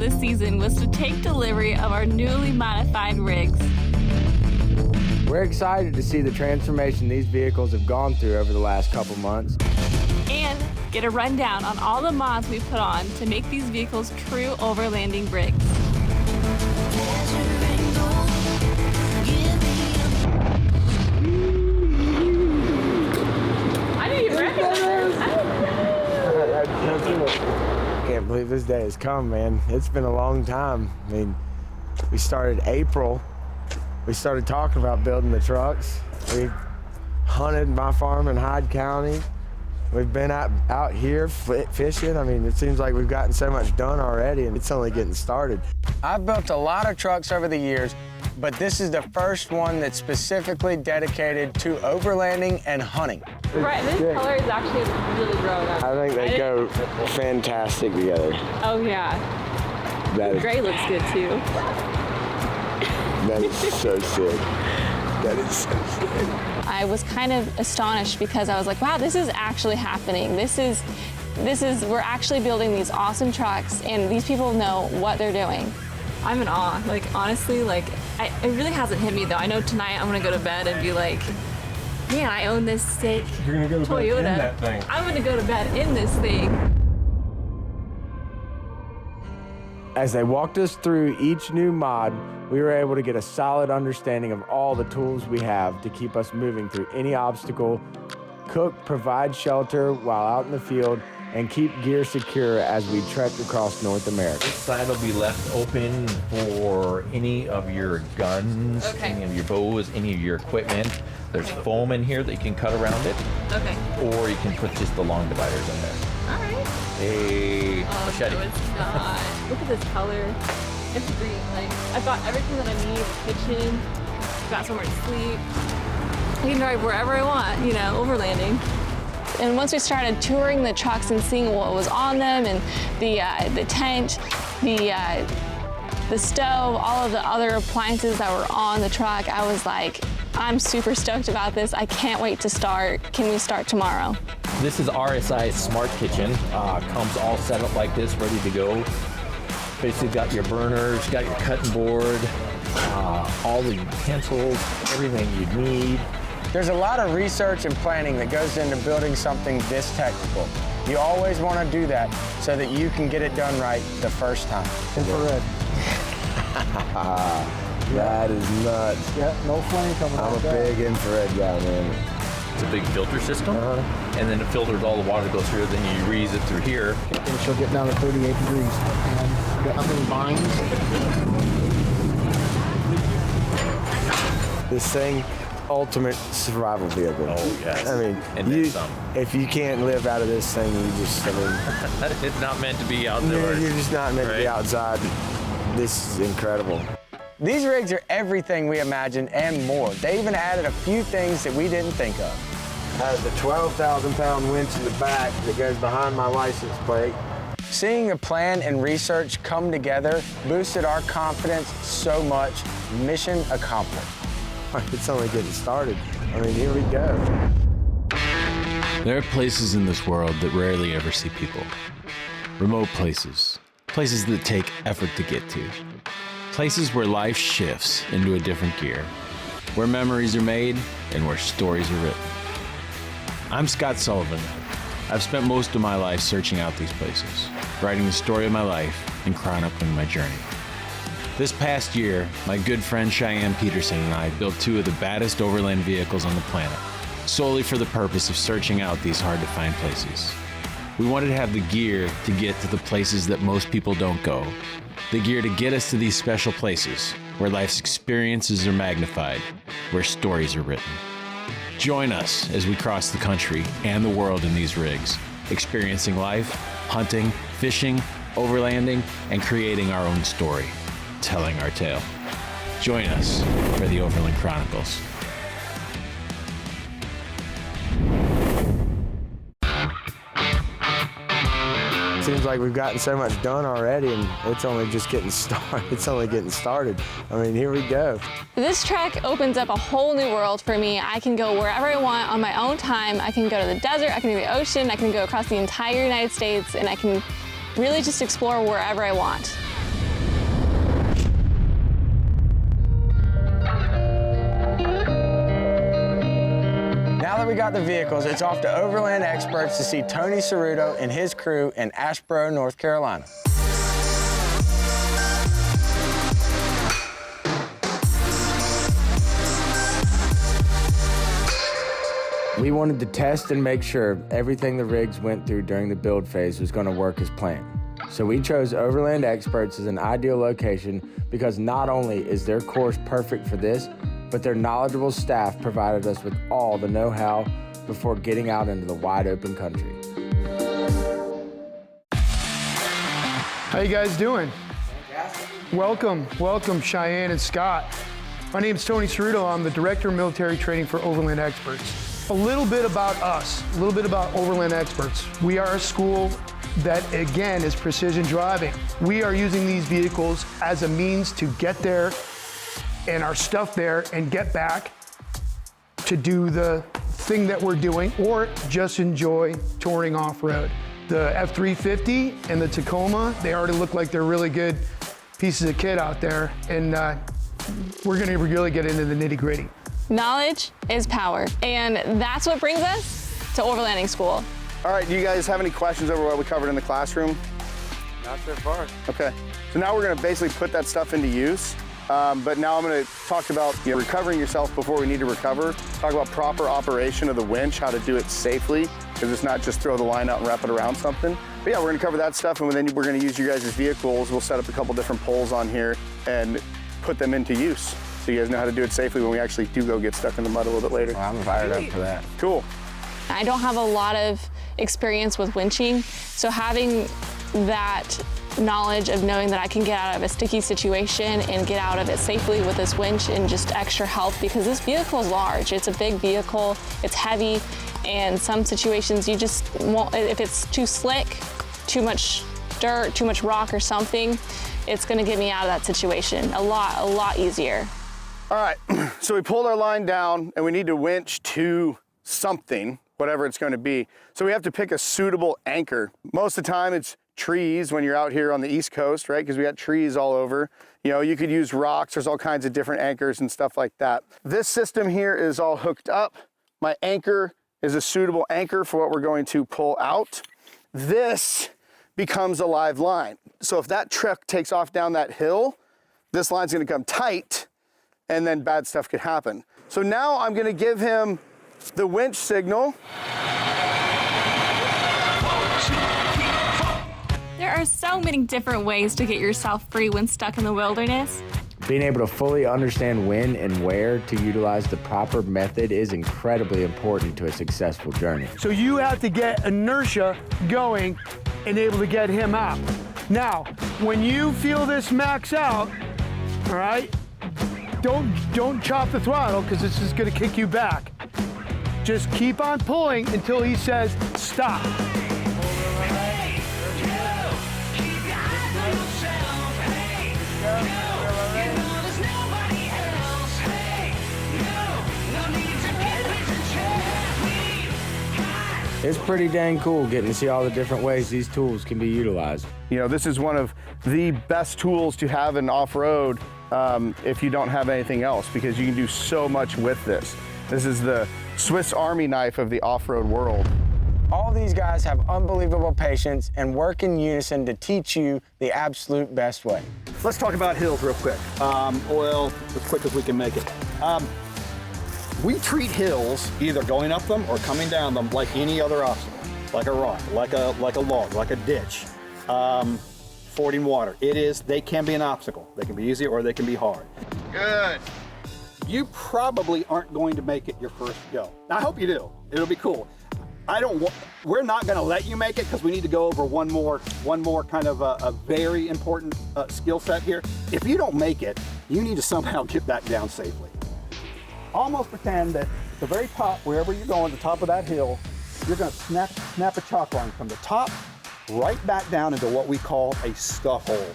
this season was to take delivery of our newly modified rigs. We're excited to see the transformation these vehicles have gone through over the last couple months. And get a rundown on all the mods we put on to make these vehicles true overlanding rigs. I didn't even recognize I can't believe this day has come, man. It's been a long time. I mean, we started April. We started talking about building the trucks. We hunted my farm in Hyde County. We've been out here fishing. I mean, it seems like we've gotten so much done already, and it's only getting started. I've built a lot of trucks over the years, but this is the first one that's specifically dedicated to overlanding and hunting. Right, this color is actually really growing up. I think they go fantastic together. Oh yeah. The gray looks good too. That is so sick. That is so sick. I was kind of astonished because I was like, wow, this is actually happening. We're actually building these awesome trucks, and these people know what they're doing. I'm in awe. Like, honestly, like, it really hasn't hit me though. I know tonight I'm gonna go to bed and be like, man, I own this sick You're gonna go to Toyota. bed in that thing. I'm gonna go to bed in this thing. As they walked us through each new mod, we were able to get a solid understanding of all the tools we have to keep us moving through any obstacle, cook, provide shelter while out in the field, and keep gear secure as we trek across North America. This side will be left open for any of your guns, any of your bows, any of your equipment. There's foam in here that you can cut around it. Okay. Or you can put just the long dividers in there. All right. Hey, machete. No, it's not. Look at this color. It's green. Like, I've got everything that I need. Kitchen. I've got somewhere to sleep. I can drive wherever I want, you know, overlanding. And once we started touring the trucks and seeing what was on them, and the tent, the stove, all of the other appliances that were on the truck, I was like, I'm super stoked about this. I can't wait to start. Can we start tomorrow? This is RSI's Smart Kitchen. Comes all set up like this, ready to go. Basically got your burners, got your cutting board, all the utensils, everything you need. There's a lot of research and planning that goes into building something this technical. You always want to do that so that you can get it done right the first time. Infrared. That is nuts. Yeah, no flame coming out. I'm a big infrared guy, man. It's a big filter system, and then it filters all the water that goes through, then you reuse it through here. And she'll get down to 38 degrees. And got nothing binds. This thing, ultimate survival vehicle. Oh, yes. I mean, And then some. if you can't live out of this thing, you just, I mean, It's not meant to be outdoors. you're just not meant to be outside. This is incredible. These rigs are everything we imagined and more. They even added a few things that we didn't think of. Has the 12,000-pound winch in the back that goes behind my license plate. Seeing the plan and research come together boosted our confidence so much. Mission accomplished. It's only getting started. I mean, here we go. There are places in this world that rarely ever see people. Remote places. Places that take effort to get to. Places where life shifts into a different gear. Where memories are made and where stories are written. I'm Scott Sullivan. I've spent most of my life searching out these places, writing the story of my life and chronicling my journey. This past year, my good friend Cheyenne Peterson and I built two of the baddest overland vehicles on the planet, solely for the purpose of searching out these hard-to-find places. We wanted to have the gear to get to the places that most people don't go, the gear to get us to these special places where life's experiences are magnified, where stories are written. Join us as we cross the country and the world in these rigs, experiencing life, hunting, fishing, overlanding, and creating our own story, telling our tale. Join us for the Overland Chronicles. Seems like we've gotten so much done already, and it's only just getting started. It's only getting started. I mean, here we go. This trek opens up a whole new world for me. I can go wherever I want on my own time. I can go to the desert, I can do the ocean, I can go across the entire United States, and I can really just explore wherever I want. that we got the vehicles, it's off to Overland Experts to see Tony Ceruto and his crew in Asheboro, North Carolina. We wanted to test and make sure everything the rigs went through during the build phase was going to work as planned. So we chose Overland Experts as an ideal location because not only is their course perfect for this, but their knowledgeable staff provided us with all the know-how before getting out into the wide open country. How you guys doing? Welcome, welcome Cheyenne and Scott. My name is Tony Ceruto. I'm the Director of Military Training for Overland Experts. A little bit about us, a little bit about Overland Experts. We are a school that, again, is precision driving. We are using these vehicles as a means to get there and our stuff there and get back to do the thing that we're doing or just enjoy touring off-road. The F-350 and the Tacoma, they already look like they're really good pieces of kit out there, and we're gonna really get into the nitty-gritty. Knowledge is power, and that's what brings us to overlanding school. All right, do you guys have any questions over what we covered in the classroom? Not so far. Okay, so now we're gonna basically put that stuff into use. But now I'm gonna talk about recovering yourself before we need to recover, talk about proper operation of the winch, how to do it safely, because it's not just throw the line out and wrap it around something. But yeah, we're gonna cover that stuff, and then we're gonna use you guys' vehicles. We'll set up a couple different poles on here and put them into use, so you guys know how to do it safely when we actually do go get stuck in the mud a little bit later. Well, I'm fired up for that. Cool. I don't have a lot of experience with winching, so having that knowledge of knowing that I can get out of a sticky situation and get out of it safely with this winch and just extra help, because this vehicle is large. It's a big vehicle, it's heavy, and some situations you just won't, if it's too slick, too much dirt, too much rock or something, it's gonna get me out of that situation a lot easier. All right, so we pulled our line down and we need to winch to something, whatever it's gonna be. So we have to pick a suitable anchor. Most of the time it's trees when you're out here on the East Coast, right? Because we got trees all over. You know, you could use rocks. There's all kinds of different anchors and stuff like that. This system here is all hooked up. My anchor is a suitable anchor for what we're going to pull out. This becomes a live line. So if that truck takes off down that hill, this line's gonna come tight and then bad stuff could happen. So now I'm gonna give him the winch signal. There are so many different ways to get yourself free when stuck in the wilderness. Being able to fully understand when and where to utilize the proper method is incredibly important to a successful journey. So you have to get inertia going and able to get him out. Now, when you feel this max out, all right, don't chop the throttle, because this is gonna kick you back. Just keep on pulling until he says stop. It's pretty dang cool getting to see all the different ways these tools can be utilized. You know, this is one of the best tools to have in off-road if you don't have anything else, because you can do so much with this. This is the Swiss Army knife of the off-road world. All these guys have unbelievable patience and work in unison to teach you the absolute best way. Let's talk about hills real quick. Well, as quick as we can make it. We treat hills, either going up them or coming down them, like any other obstacle, like a rock, like a log, like a ditch, fording water. They can be an obstacle. They can be easy or they can be hard. Good. You probably aren't going to make it your first go. I hope you do. It'll be cool. We're not going to let you make it because we need to go over one more kind of a very important skill set here. If you don't make it, you need to somehow get back down safely. Almost pretend that at the very top, wherever you're going, the top of that hill, you're going to snap a chalk line from the top right back down into what we call a stuff hole.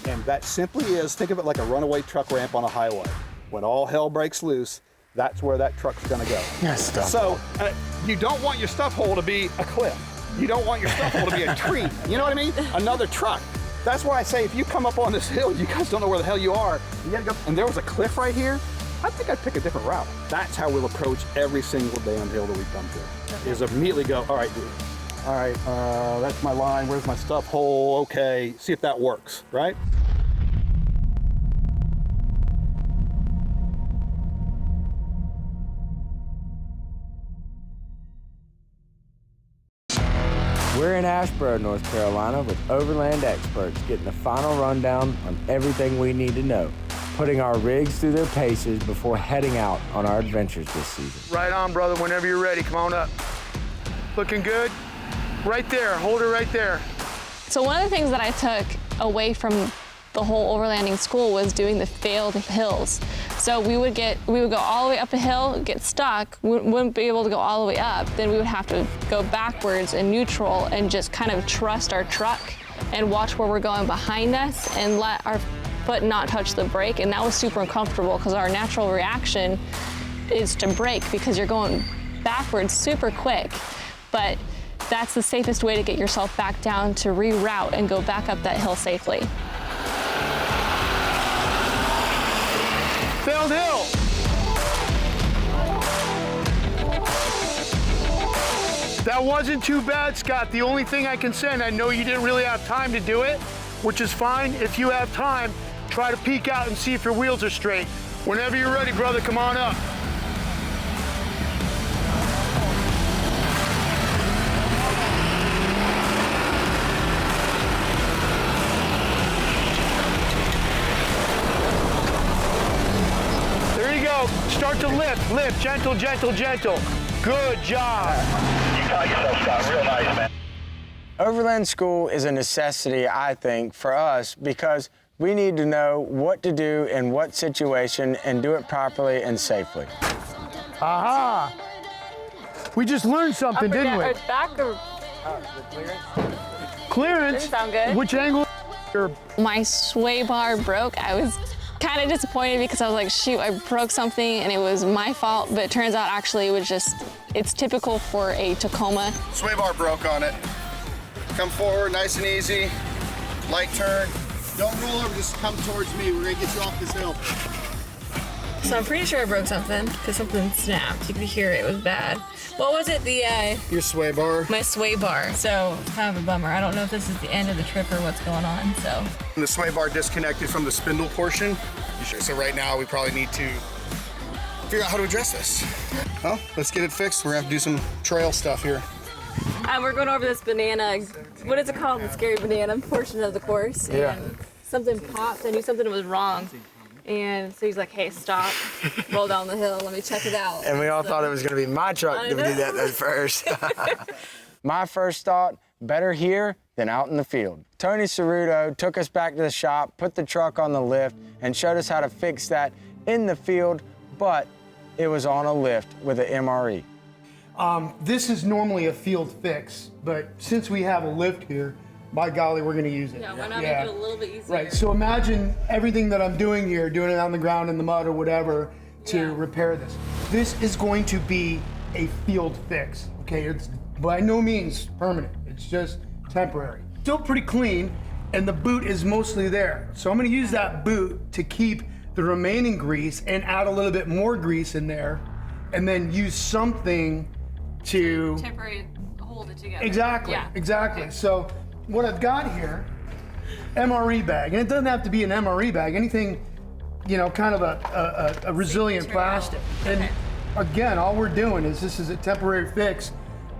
And that simply is, think of it like a runaway truck ramp on a highway. When all hell breaks loose, that's where that truck's gonna go. So you don't want your stuff hole to be a cliff. You don't want your stuff hole to be a tree. You know what I mean? Another truck. That's why I say if you come up on this hill, you guys don't know where the hell you are. You gotta go. And there was a cliff right here. I think I'd pick a different route. That's how we'll approach every single damn hill that we come to, is immediately go, all right, dude. All right, that's my line, where's my stuff hole? Okay, see if that works, right? We're in Asheboro, North Carolina with Overland experts getting the final rundown on everything we need to know, putting our rigs through their paces before heading out on our adventures this season. Right on, brother, whenever you're ready, come on up. Looking good? Right there, hold her right there. So one of the things that I took away from the whole overlanding school was doing the failed hills. So we would go all the way up a hill, get stuck, wouldn't be able to go all the way up. Then we would have to go backwards in neutral and just kind of trust our truck and watch where we're going behind us and let our foot not touch the brake. And that was super uncomfortable because our natural reaction is to brake because you're going backwards super quick. But that's the safest way to get yourself back down to reroute and go back up that hill safely. Failed hill. That wasn't too bad, Scott. The only thing I can say, and I know you didn't really have time to do it, which is fine. If you have time, try to peek out and see if your wheels are straight. Whenever you're ready, brother, come on up. Start to lift, gentle, gentle, gentle. Good job. You got yourself, Scott, real nice, man. Overland school is a necessity, I think, for us because we need to know what to do in what situation and do it properly and safely. Aha! We just learned something, didn't we? It's back or Clearance? Didn't sound good. Which angle? My sway bar broke. I was kind of disappointed because I was like, shoot, I broke something and it was my fault, but it turns out actually it was just, it's typical for a Tacoma. Sway bar broke on it. Come forward, nice and easy. Light turn. Don't roll over, just come towards me. We're gonna get you off this hill. So I'm pretty sure I broke something because something snapped. You could hear it was bad. What was it? Your sway bar. My sway bar. So kind of a bummer. I don't know if this is the end of the trip or what's going on, so. The sway bar disconnected from the spindle portion. So right now we probably need to figure out how to address this. Well, let's get it fixed. We're gonna have to do some trail stuff here. We're going over this banana, what is it called? The scary banana portion of the course. Yeah. And something popped. I knew something was wrong. And so he's like, hey, stop, roll down the hill, let me check it out. And we all thought it was gonna be my truck to do that at first. My first thought, better here than out in the field. Tony Ceruto took us back to the shop, put the truck on the lift, and showed us how to fix that in the field, but it was on a lift with an MRE. This is normally a field fix, but since we have a lift here, by golly, we're gonna use it. Yeah, why not make it a little bit easier? Right, so imagine everything that I'm doing here, doing it on the ground in the mud or whatever to repair this. This is going to be a field fix, okay? It's by no means permanent, it's just temporary. Still pretty clean, and the boot is mostly there. So I'm gonna use that boot to keep the remaining grease and add a little bit more grease in there, and then use something to... Temporary, hold it together. Exactly, Yeah. exactly. Okay. So what I've got here, MRE bag, and it doesn't have to be an MRE bag, anything, you know, kind of a resilient plastic. And again, all we're doing is this is a temporary fix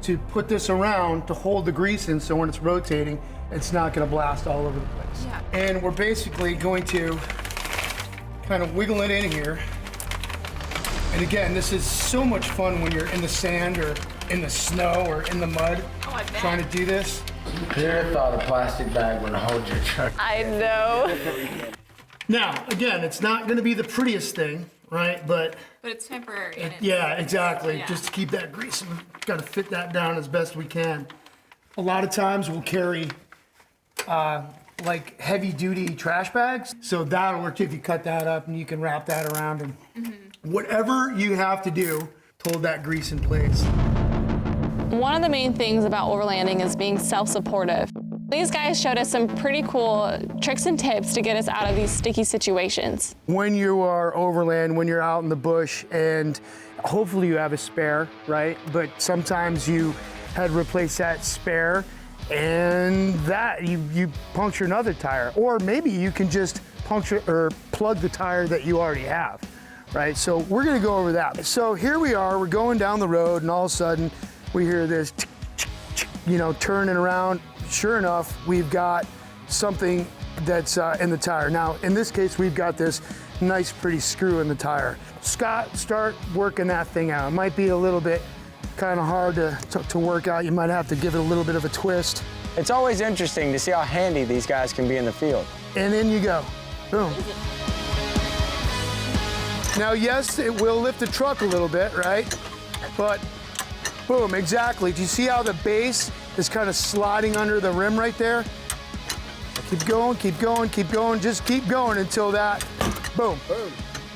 to put this around to hold the grease in so when it's rotating, it's not gonna blast all over the place. Yeah. And we're basically going to kind of wiggle it in here. And again, this is so much fun when you're in the sand or in the snow or in the mud trying to do this. Who thought a plastic bag would hold your truck? I know. Now, again, it's not going to be the prettiest thing, right? But it's temporary. And yeah, exactly. Yeah. Just to keep that grease, we've got to fit that down as best we can. A lot of times we'll carry like heavy-duty trash bags, so that'll work if you cut that up and you can wrap that around and whatever you have to do to hold that grease in place. One of the main things about overlanding is being self-supportive. These guys showed us some pretty cool tricks and tips to get us out of these sticky situations. When you are overland, when you're out in the bush, and hopefully you have a spare, right? But sometimes you had to replace that spare and that you puncture another tire. Or maybe you can just puncture or plug the tire that you already have, right? So we're gonna go over that. So here we are, we're going down the road and all of a sudden we hear this, turning around. Sure enough, we've got something that's in the tire. Now, in this case, we've got this nice, pretty screw in the tire. Scott, start working that thing out. It might be a little bit kind of hard to work out. You might have to give it a little bit of a twist. It's always interesting to see how handy these guys can be in the field. And in you go. Boom. Now, yes, it will lift the truck a little bit, right? But boom, exactly. Do you see how the base is kind of sliding under the rim right there? Keep going, keep going, keep going. Just keep going until that, boom,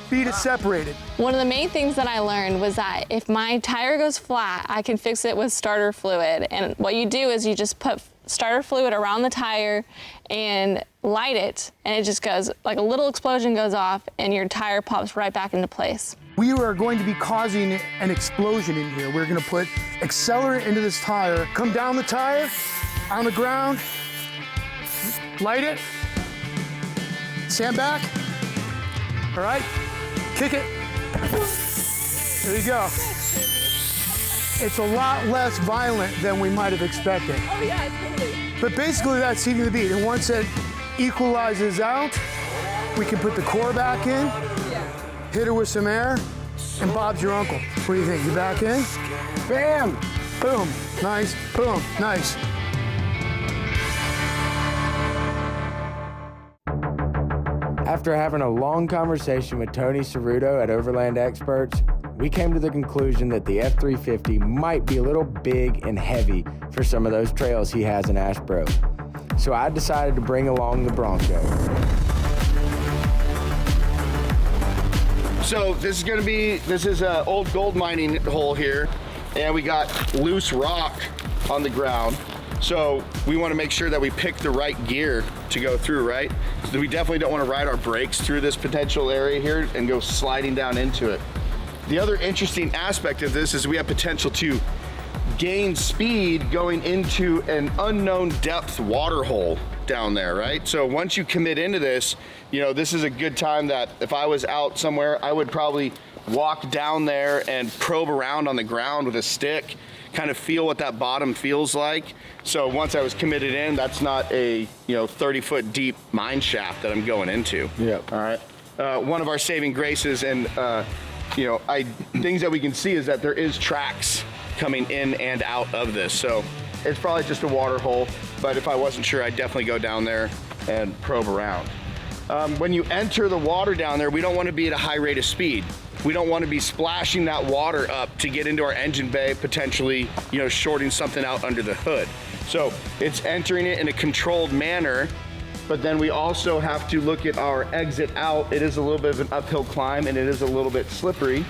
feet is separated. One of the main things that I learned was that if my tire goes flat, I can fix it with starter fluid. And what you do is you just put starter fluid around the tire and light it, and it just goes, like a little explosion goes off, and your tire pops right back into place. We are going to be causing an explosion in here. We're gonna put accelerant into this tire, come down the tire, on the ground, light it, stand back, all right, kick it. There you go. It's a lot less violent than we might have expected. Oh yeah, totally. But basically that's heating the beat. And once it equalizes out, we can put the core back in, hit her with some air, and Bob's your uncle. What do you think? You back in? Bam! Boom. Nice. Boom. Nice. After having a long conversation with Tony Cerruto at Overland Experts, we came to the conclusion that the F350 might be a little big and heavy for some of those trails he has in Ashbro. So I decided to bring along the Bronco. So this is an old gold mining hole here, and we got loose rock on the ground. So we want to make sure that we pick the right gear to go through, right? So we definitely don't want to ride our brakes through this potential area here and go sliding down into it. The other interesting aspect of this is we have potential to gain speed going into an unknown depth water hole down there, right? So once you commit into this, this is a good time that if I was out somewhere, I would probably walk down there and probe around on the ground with a stick, kind of feel what that bottom feels like. So once I was committed in, that's not a 30-foot deep mine shaft that I'm going into. Yep. All right. One of our saving graces and things that we can see is that there is tracks coming in and out of this. So it's probably just a water hole, but if I wasn't sure, I'd definitely go down there and probe around. When you enter the water down there, we don't want to be at a high rate of speed. We don't want to be splashing that water up to get into our engine bay, potentially, shorting something out under the hood. So it's entering it in a controlled manner, but then we also have to look at our exit out. It is a little bit of an uphill climb and it is a little bit slippery.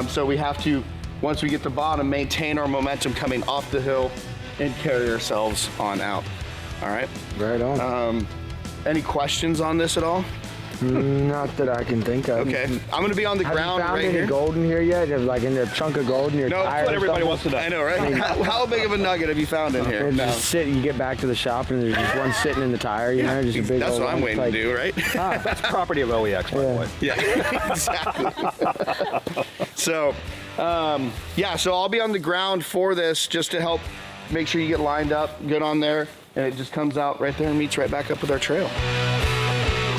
So we have to, once we get to the bottom, maintain our momentum coming off the hill and carry ourselves on out. All right? Right on. Any questions on this at all? Not that I can think of. Okay, I'm gonna be on the ground right here. Have you found any gold in here yet? Like in a chunk of gold in your tire? No, that's what everybody wants to know. I know, right? How big of a nugget have you found in here? Just you get back to the shop and there's just one sitting in the tire, just a big That's old what I'm waiting to do, right? That's property of OEX, by the way. Yeah, exactly. So, so I'll be on the ground for this just to help make sure you get lined up, good on there, and it just comes out right there and meets right back up with our trail.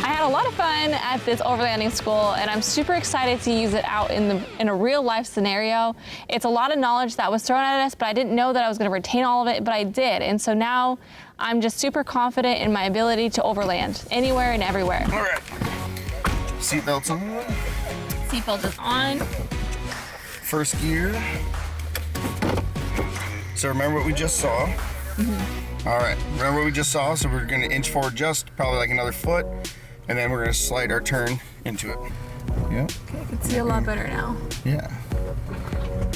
I had a lot of fun at this overlanding school, and I'm super excited to use it out in a real life scenario. It's a lot of knowledge that was thrown at us, but I didn't know that I was going to retain all of it, but I did. And so now I'm just super confident in my ability to overland anywhere and everywhere. All right. Seatbelts on. Seatbelt is on. First gear. So remember what we just saw. Mm-hmm. All right, remember what we just saw? So we're gonna inch forward just probably like another foot, and then we're gonna slide our turn into it. Yep. Okay, I can see a lot better now. Yeah.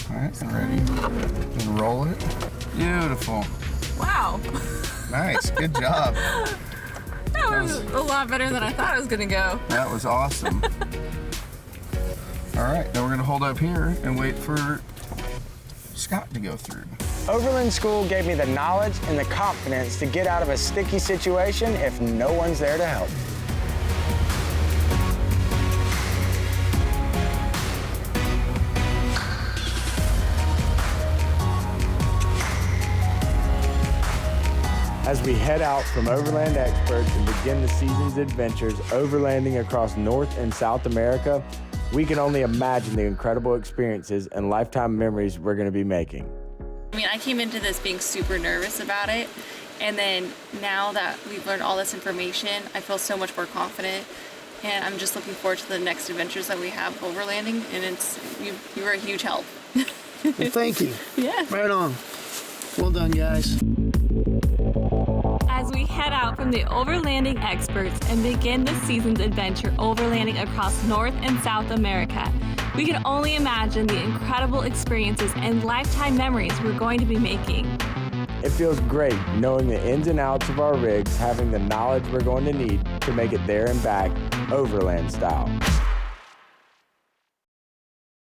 All right, I'm ready. And roll it. Beautiful. Wow. Nice, good job. That was a lot better than I thought it was gonna go. That was awesome. All right, now we're gonna hold up here and wait for Scott to go through. Overland School gave me the knowledge and the confidence to get out of a sticky situation if no one's there to help. As we head out from Overland Experts and begin the season's adventures overlanding across North and South America, we can only imagine the incredible experiences and lifetime memories we're going to be making. I mean, I came into this being super nervous about it, and then now that we've learned all this information, I feel so much more confident, and I'm just looking forward to the next adventures that we have overlanding, and you were a huge help. Well, thank you. Yeah. Right on. Well done, guys. As we head out from the Overlanding Experts and begin this season's adventure overlanding across North and South America, we can only imagine the incredible experiences and lifetime memories we're going to be making. It feels great knowing the ins and outs of our rigs, having the knowledge we're going to need to make it there and back, overland style.